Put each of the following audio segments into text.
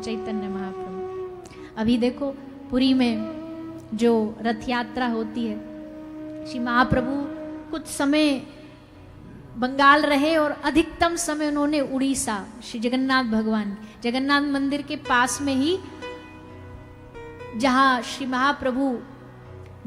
चैतन्य महाप्रभु। अभी देखो पुरी में जो रथ यात्रा होती है, श्री महाप्रभु कुछ समय बंगाल रहे और अधिकतम समय उन्होंने उड़ीसा, श्री जगन्नाथ भगवान जगन्नाथ मंदिर के पास में ही, जहां श्री महाप्रभु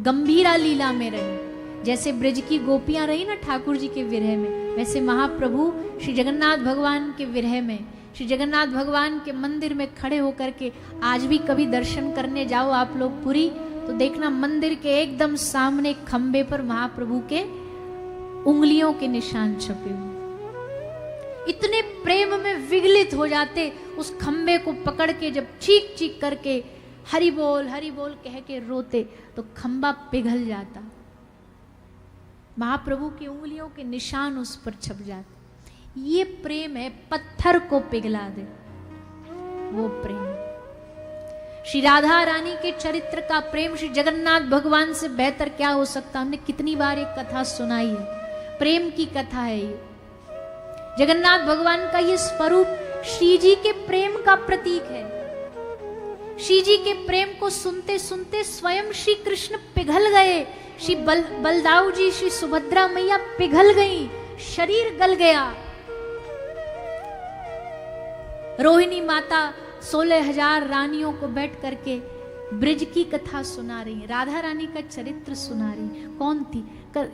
गंभीरा लीला में रहे। जैसे ब्रज की गोपियां रही ना ठाकुर जी के विरह में, वैसे महाप्रभु श्री जगन्नाथ भगवान के विरह में, श्री जगन्नाथ भगवान के मंदिर में खड़े होकर के, आज भी कभी दर्शन करने जाओ आप लोग पुरी तो देखना मंदिर के एकदम सामने खंबे पर महाप्रभु के उंगलियों के निशान छपे हुए। इतने प्रेम में विगलित हो जाते, उस खंबे को पकड़ के जब चीख चीख करके हरि बोल कह के रोते तो खंबा पिघल जाता, महाप्रभु की उंगलियों के निशान उस पर छप जाते। ये प्रेम है, पत्थर को पिघला दे वो प्रेम। श्री राधा रानी के चरित्र का प्रेम श्री जगन्नाथ भगवान से बेहतर क्या हो सकता। हमने कितनी बार एक कथा सुनाई है, प्रेम की कथा है ये। जगन्नाथ भगवान का ये स्वरूप श्री जी के प्रेम का प्रतीक है। श्री जी के प्रेम को सुनते सुनते स्वयं श्री कृष्ण पिघल गए, श्री बलदाऊ जी, श्री सुभद्रा मैया पिघल गई, शरीर गल गया। रोहिणी माता 16,000 रानियों को बैठ करके ब्रज की कथा सुना रही है, राधा रानी का चरित्र सुना रही। कौन थी?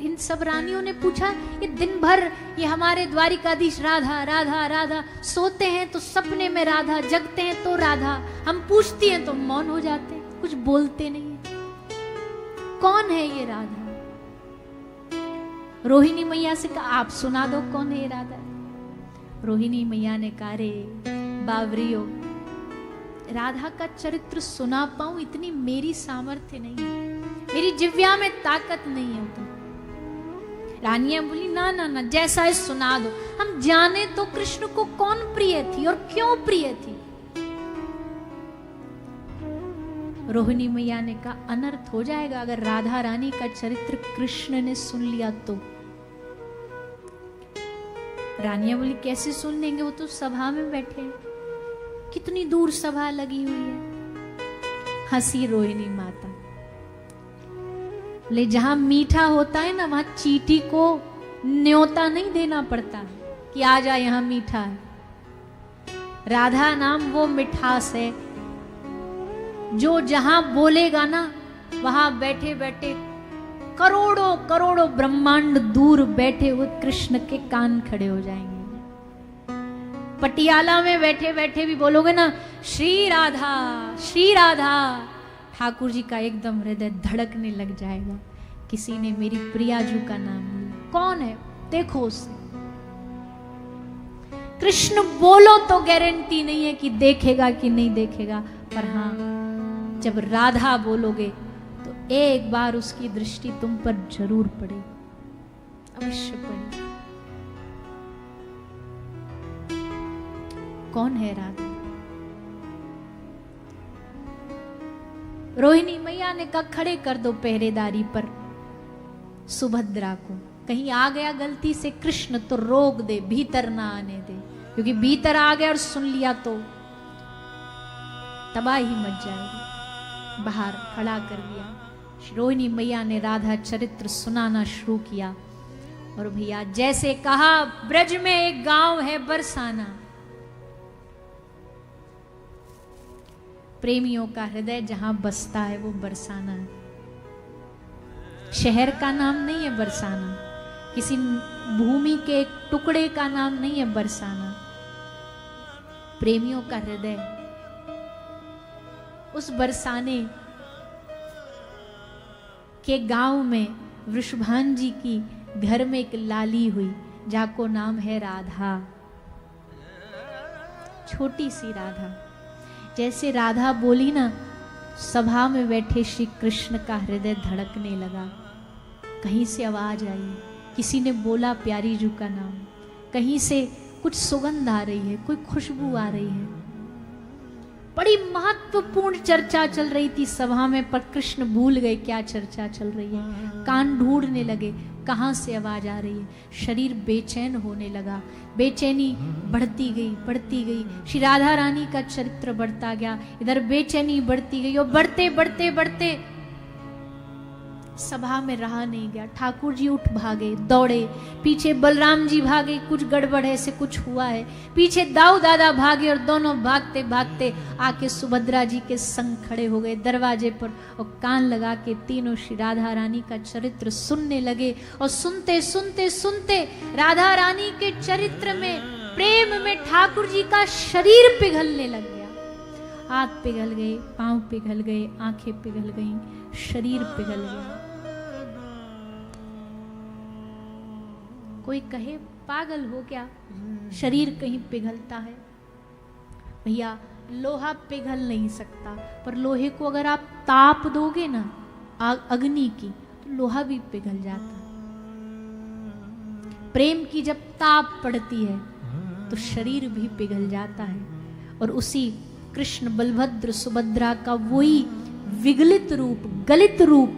इन सब रानियों ने पूछा, ये दिन भर ये हमारे द्वारिकाधीश राधा राधा राधा, सोते हैं तो सपने में राधा, जगते हैं तो राधा, हम पूछती हैं तो मौन हो जाते हैं, कुछ बोलते नहीं है। कौन है ये राधा? रोहिणी मैया से कहा आप सुना दो कौन है ये राधा। रोहिणी मैया ने कहा, रे बावरियो, राधा का चरित्र सुना पाऊं इतनी मेरी सामर्थ्य नहीं है, मेरी जिव्या में ताकत नहीं है। तो रानियां बोली, ना ना ना, जैसा है सुना दो, हम जाने तो कृष्ण को कौन प्रिय थी और क्यों प्रिय थी। रोहिणी मैया ने कहा, अनर्थ हो जाएगा अगर राधा रानी का चरित्र कृष्ण ने सुन लिया तो। रानियां बोली, कैसे सुन लेंगे, वो तो सभा में बैठे हैं, कितनी दूर सभा लगी हुई है। हंसी रोहिणी माता, ले जहां मीठा होता है ना वहां चींटी को न्योता नहीं देना पड़ता कि आ जा यहां मीठा है। राधा नाम वो मिठास है जो जहां बोलेगा ना वहां बैठे बैठे करोड़ों करोड़ों ब्रह्मांड दूर बैठे हुए कृष्ण के कान खड़े हो जाएंगे। पटियाला में बैठे बैठे भी बोलोगे ना श्री राधा, ठाकुर जी का एकदम हृदय धड़कने लग जाएगा। किसी ने मेरी प्रियाजू का नाम लिया, कौन है देखो उसे। कृष्ण बोलो तो गारंटी नहीं है कि देखेगा कि नहीं देखेगा, पर हाँ जब राधा बोलोगे तो एक बार उसकी दृष्टि तुम पर जरूर पड़ेगी, अवश्य पड़ेगी। कौन है राधा? रोहिणी मैया ने कहा, खड़े कर दो पहरेदारी पर सुभद्रा को, कहीं आ गया गलती से कृष्ण तो रोक दे, भीतर ना आने दे, क्योंकि भीतर आ गया और सुन लिया तो तबाही मच जाएगी। बाहर खड़ा कर दिया। रोहिणी मैया ने राधा चरित्र सुनाना शुरू किया। और भैया जैसे कहा, ब्रज में एक गांव है बरसाना, प्रेमियों का हृदय जहां बसता है वो बरसाना है। शहर का नाम नहीं है बरसाना, किसी भूमि के एक टुकड़े का नाम नहीं है बरसाना, प्रेमियों का हृदय। उस बरसाने के गांव में वृषभान जी की घर में एक लाली हुई, जाको नाम है राधा, छोटी सी राधा। जैसे राधा बोली ना, सभा में बैठे श्री कृष्ण का हृदय धड़कने लगा। कहीं से आवाज आई, किसी ने बोला प्यारी जू का नाम, कहीं से कुछ सुगंध आ रही है, कोई खुशबू आ रही है। बड़ी महत्वपूर्ण चर्चा चल रही थी सभा में, पर कृष्ण भूल गए क्या चर्चा चल रही है। कान ढूंढने लगे कहाँ से आवाज आ रही है। शरीर बेचैन होने लगा, बेचैनी बढ़ती गई। श्री राधा रानी का चरित्र बढ़ता गया, इधर बेचैनी बढ़ती गई और बढ़ते बढ़ते बढ़ते सभा में रहा नहीं गया। ठाकुर जी उठ भागे, दौड़े, पीछे बलराम जी भागे, कुछ गड़बड़ है से कुछ हुआ है। पीछे दाऊ दादा भागे और दोनों भागते भागते आके सुभद्रा जी के संग खड़े हो गए दरवाजे पर और कान लगा के तीनों श्री राधा रानी का चरित्र सुनने लगे। और सुनते सुनते सुनते राधा रानी के चरित्र में, प्रेम में ठाकुर जी का शरीर पिघलने लग गया। हाथ पिघल गए, पांव पिघल गए, आंखें पिघल गईं, शरीर पिघल गया। कोई कहे पागल हो क्या, शरीर कहीं पिघलता है? भैया लोहा पिघल नहीं सकता, पर लोहे को अगर आप ताप दोगे ना अग्नि की, तो लोहा भी पिघल जाता है। प्रेम की जब ताप पड़ती है तो शरीर भी पिघल जाता है। और उसी कृष्ण बलभद्र सुभद्रा का वही विगलित रूप, गलित रूप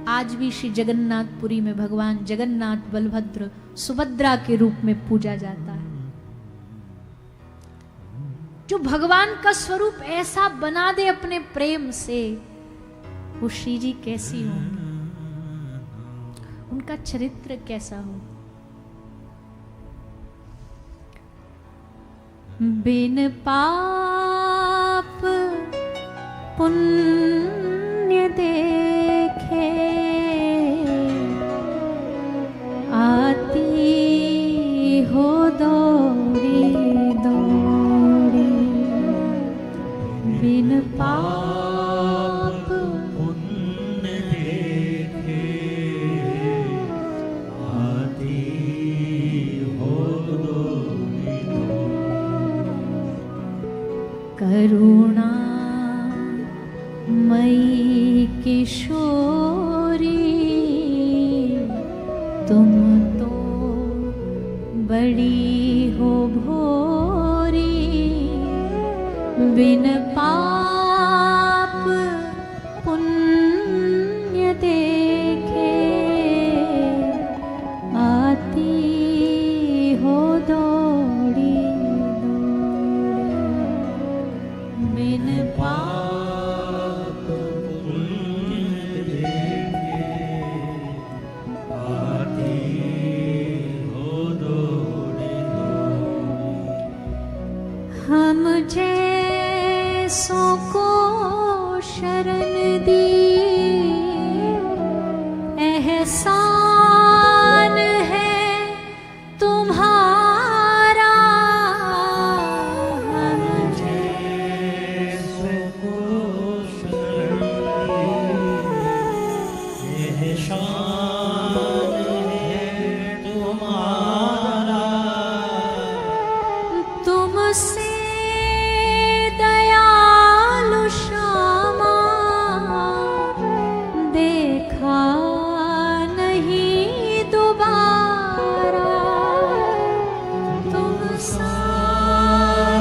आज भी श्री जगन्नाथपुरी में भगवान जगन्नाथ बलभद्र सुभद्रा के रूप में पूजा जाता है। जो भगवान का स्वरूप ऐसा बना दे अपने प्रेम से, वो श्री जी कैसी होंगी, उनका चरित्र कैसा हो। बिन पाप पुण्य देखे आती हो दौड़ी दौड़ी, बिन पाप पुण्य देखे आती हो दौड़ी दौड़ी, करुणा मई किशोरी तुम तो बड़ी हो भोरी, बिन पाप पुण्य देखे आती हो दौड़ी दौड़ी, बिन पाप पुण्य देखे आती हो दौड़ी दौड़ी। हम जैसों को शरण दी एहसान है तुम्हारा, हम जैसों को शरण दी एहसान है तुम्हारा, तुमसे दयालु श्यामा देखा नहीं दोबारा, तुमसा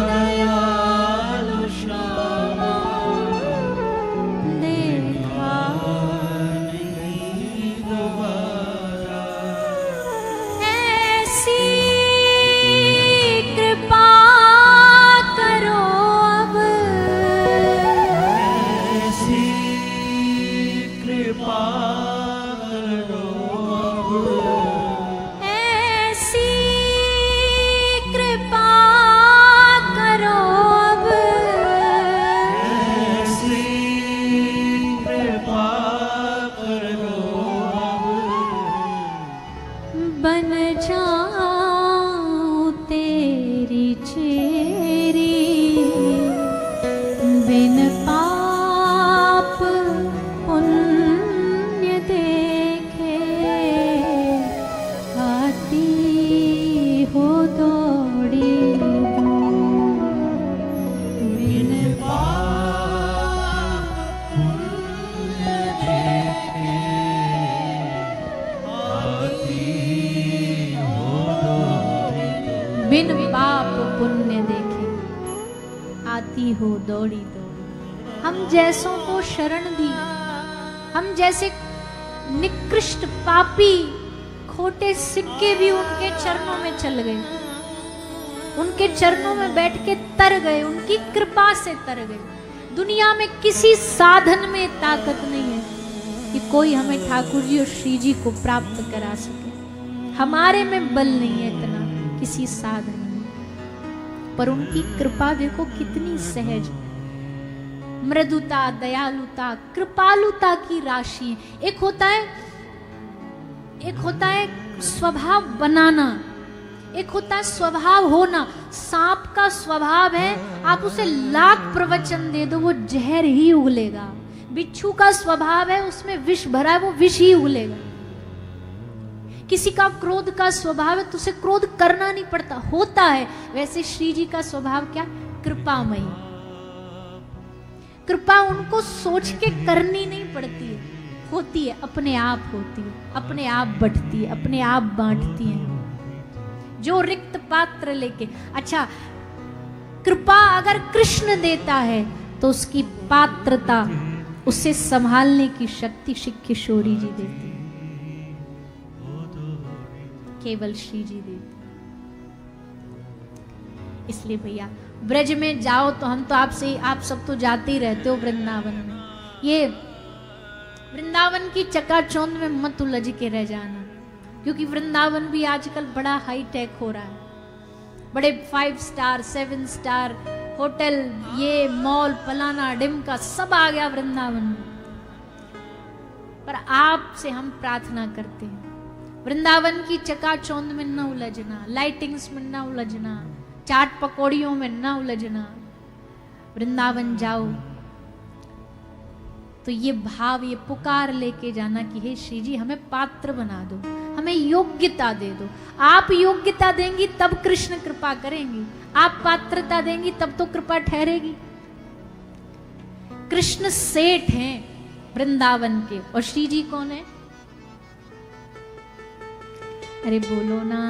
दयालु श्यामा देखा नहीं दोबारा, ऐसी कृपा करो अब, ऐसी कृपा करो अब, ऐसी कृपा करो अब, ऐसी कृपा करो अब, बन जाऊं तेरी चेरी, बिन पाप पुण्य देखे आती हो दौड़ी दौड़ी, बिन पाप पुण्य देखे आती हो दौड़ी दौड़ी, बिन पाप पुण्य देखे आती हो दौड़ी दौड़ी। हम जैसों को शरण दी, हम जैसे निकृष्ट पापी खोटे सिक्के भी उनके चरणों में चल गए, उनके चरणों में बैठ के तर गए, उनकी कृपा से तर गए। दुनिया में किसी साधन में ताकत नहीं है कि कोई हमें ठाकुर जी और श्री जी को प्राप्त करा सके। हमारे में बल नहीं है इतना किसी साधन में, पर उनकी कृपा देखो कितनी सहज, मृदुता, दयालुता, कृपालुता की राशि। एक होता है स्वभाव बनाना, एक होता है स्वभाव होना। सांप का स्वभाव है आप उसे लाख प्रवचन दे दो वो जहर ही उगलेगा। बिच्छू का स्वभाव है उसमें विष भरा है वो विष ही उगलेगा। किसी का क्रोध का स्वभाव है तो उसे क्रोध करना नहीं पड़ता, होता है। वैसे श्री जी का स्वभाव क्या? कृपामयी। कृपा उनको सोच के करनी नहीं पड़ती है, होती है, अपने आप होती है, अपने आप बढ़ती है, अपने आप बांटती है। जो रिक्त पात्र लेके, अच्छा कृपा अगर कृष्ण देता है तो उसकी पात्रता, उसे संभालने की शक्ति श्री किशोरी जी देती है, केवल श्री जी देती। इसलिए भैया ब्रज में जाओ तो हम तो आपसे, आप सब तो जाते ही रहते हो वृंदावन में, ये वृंदावन की चकाचौंध में मत उलझ के रह जाना, क्योंकि वृंदावन भी आजकल बड़ा हाई टेक हो रहा है। बड़े 5 स्टार 7 स्टार होटल, ये मॉल फलाना डिमका सब आ गया वृंदावन में। पर आपसे हम प्रार्थना करते हैं वृंदावन की चकाचौंध में न उलझना, लाइटिंग्स में न उलझना, चाट पकौड़ियों में न उलझना। वृंदावन जाओ तो ये भाव, ये पुकार लेके जाना कि हे श्री जी हमें पात्र बना दो, हमें योग्यता दे दो। आप योग्यता देंगी तब कृष्ण कृपा करेंगे, आप पात्रता देंगी तब तो कृपा ठहरेगी। कृष्ण सेठ हैं वृंदावन के, और श्री जी कौन है? अरे बोलो ना,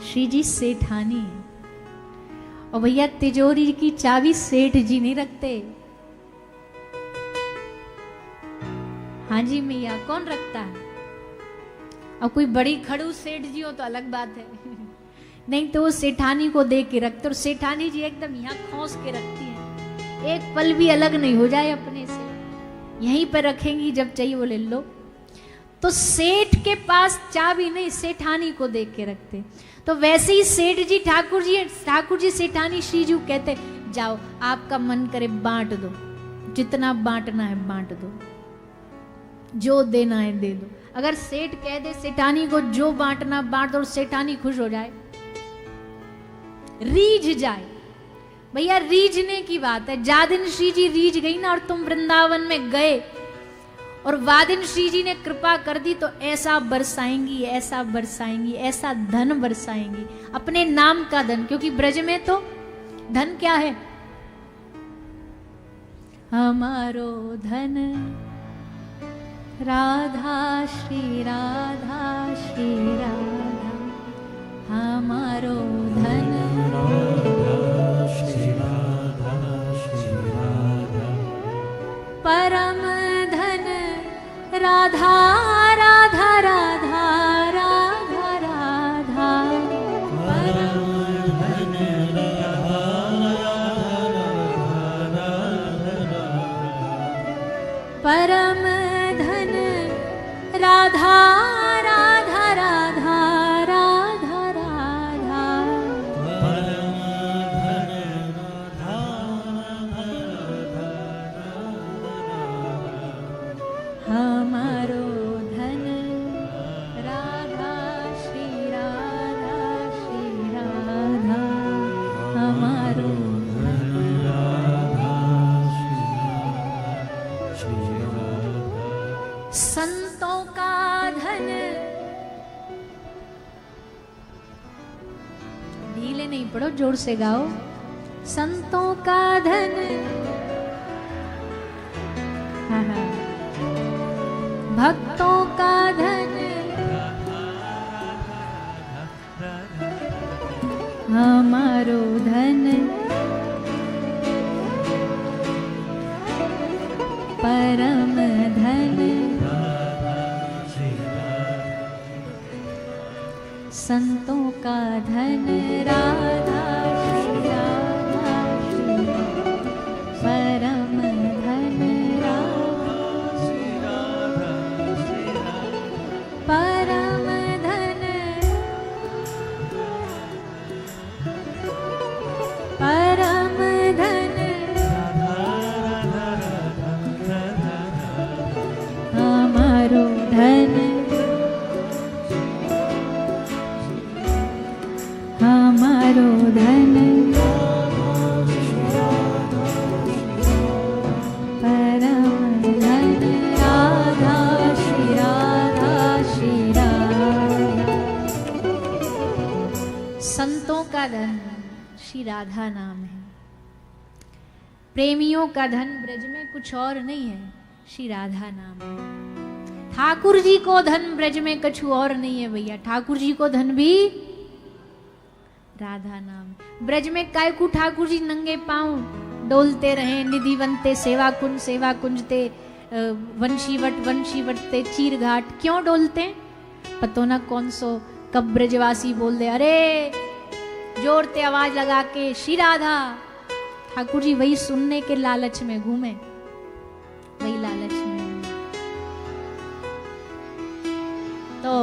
श्री जी सेठानी है। और भैया तिजोरी की चाबी सेठ जी नहीं रखते। हाँ जी मैया, कौन रखता है? और कोई बड़ी खड़ूस सेठ जी हो तो अलग बात है, नहीं तो वो सेठानी को दे के रखते, और सेठानी जी एकदम यहाँ खोस के रखती है, एक पल भी अलग नहीं हो जाए अपने से, यहीं पर रखेंगी, जब चाहिए वो ले लो। तो सेठ के पास चाबी नहीं, सेठानी को दे के रखते। तो वैसे ही सेठ जी ठाकुर जी सेठानी श्री जी कहते जाओ आपका मन करे बांट दो, जितना बांटना है बांट दो, जो देना है दे दो। अगर सेठ कह दे सेठानी को जो बांटना बांट दो और सेठानी खुश हो जाए, रीझ जाए, भैया रीझने की बात है। जा दिन श्री जी रीझ गई ना और तुम वृंदावन में गए और वादिन श्री जी ने कृपा कर दी तो ऐसा बरसाएंगी, ऐसा बरसाएंगी, ऐसा धन बरसाएंगी, अपने नाम का धन। क्योंकि ब्रज में तो धन क्या है? हमारो धन राधा श्री राधा श्री राधा, हमारो धन राधा श्री राधा श्री राधा, परम धन राधा राधा राधा राधा राधा, परम धन परम धन राधा राधा राधा राधा राधा, परम धन राधा, हमारो धन राधा श्री राधा श्री राधा, हमारो धन राधा श्री राधा, संतों का धन, ढीले नहीं पड़ो, जोर से गाओ। संतों का धन, हाँ हाँ, भक्तों का धन, हमारो धन राधा नाम है। प्रेमियों का धन ब्रज में कुछ और नहीं है, श्री राधा नाम है। ठाकुर जी को धन ब्रज में कुछ और नहीं है भैया, ठाकुर जी को धन भी राधा नाम। ब्रज में कायकू ठाकुर जी नंगे पांव डोलते रहे, निधि बनते सेवा कुंजते वंशी वटते चीर घाट। क्यों डोलते? पतो ना कौन सो कब ब्रजवासी बोल दे, अरे जोर ते आवाज लगा के श्री राधा। ठाकुर जी वही सुनने के लालच में घूमे, वही लालच में। तो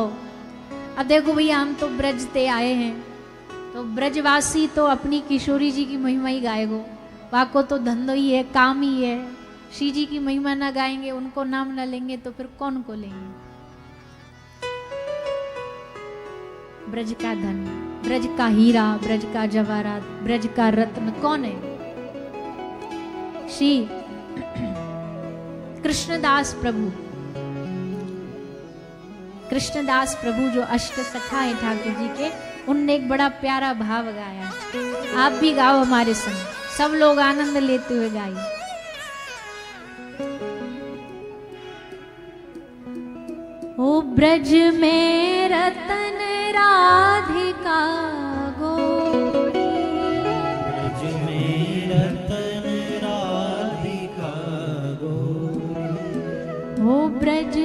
अब देखो भैया, हम तो ब्रज ते आए हैं, तो ब्रजवासी तो अपनी किशोरी जी की महिमा ही गाएगो। वाको तो धंधो ही है, काम ही है। श्री जी की महिमा ना गाएंगे, उनको नाम ना लेंगे, तो फिर कौन को लेंगे? ब्रज का धन, ब्रज का हीरा, ब्रज का जवाहरात, ब्रज का रत्न कौन है? श्री कृष्णदास प्रभु। कृष्णदास प्रभु जो अष्ट सखा है ठाकुर जी के, उनने एक बड़ा प्यारा भाव गाया। आप भी गाओ हमारे संग, सब लोग आनंद लेते हुए गाइए। ओ ब्रज में रतन राधिका गोरी, ब्रज में रतन राधिका गोरी, ओ ब्रज